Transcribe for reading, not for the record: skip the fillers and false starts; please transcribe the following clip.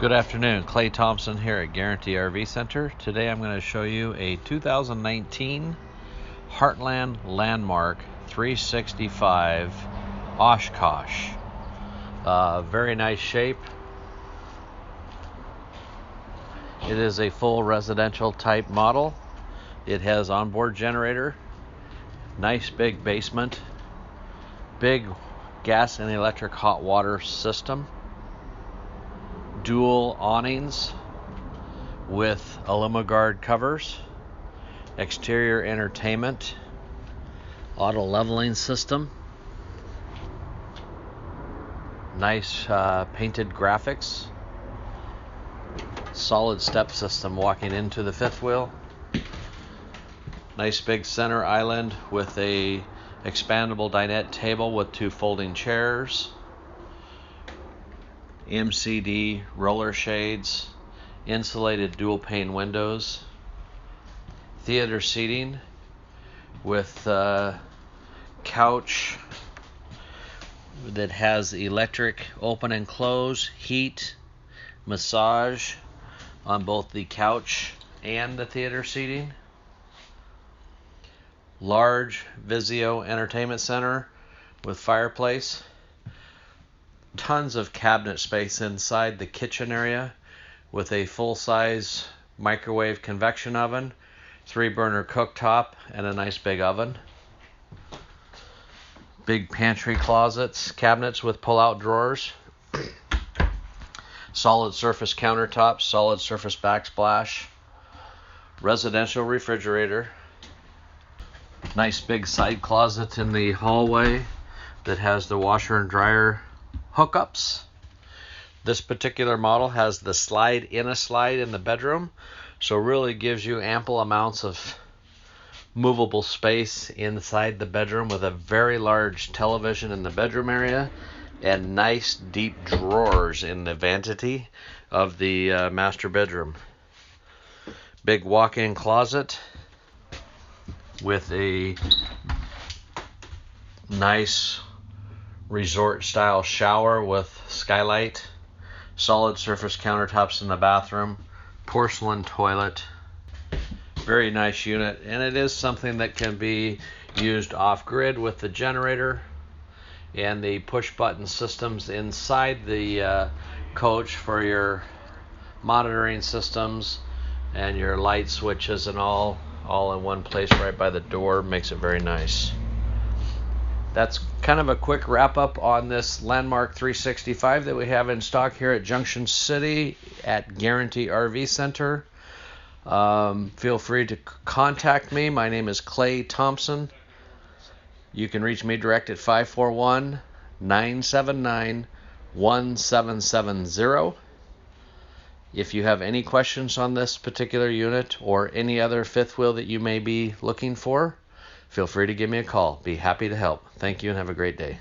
Good afternoon, Clay Thompson here at Guaranty RV Center. Today I'm going to show you a 2019 Heartland Landmark 365 Oshkosh. Very nice shape. It is a full residential type model. It has onboard generator, nice big basement, big gas and electric hot water system, dual awnings with Guard covers, exterior entertainment, auto leveling system, nice painted graphics, solid step system walking into the fifth wheel, nice big center island with a expandable dinette table with two folding chairs, MCD roller shades, insulated dual pane windows, theater seating with couch that has electric open and close, heat, massage on both the couch and the theater seating. Large Vizio entertainment center with fireplace. Tons of cabinet space inside the kitchen area with a full-size microwave convection oven, 3-burner cooktop, and a nice big oven. Big pantry closets, cabinets with pull-out drawers. Solid surface countertops, solid surface backsplash. Residential refrigerator. Nice big side closet in the hallway that has the washer and dryer hookups. This particular model has the slide in the bedroom, so really gives you ample amounts of movable space inside the bedroom with a very large television in the bedroom area and nice deep drawers in the vanity of the master bedroom. Big walk-in closet with a nice resort style shower with skylight, solid surface countertops in the bathroom, porcelain toilet. Very nice unit, and it is something that can be used off-grid with the generator and the push button systems inside the coach for your monitoring systems and your light switches and all in one place right by the door. Makes it very nice. That's kind of a quick wrap up on this Landmark 365 that we have in stock here at Junction City at Guaranty RV Center. Feel free to contact me. My name is Clay Thompson. You can reach me direct at 541-979-1770. If you have any questions on this particular unit or any other fifth wheel that you may be looking for, feel free to give me a call. Be happy to help. Thank you and have a great day.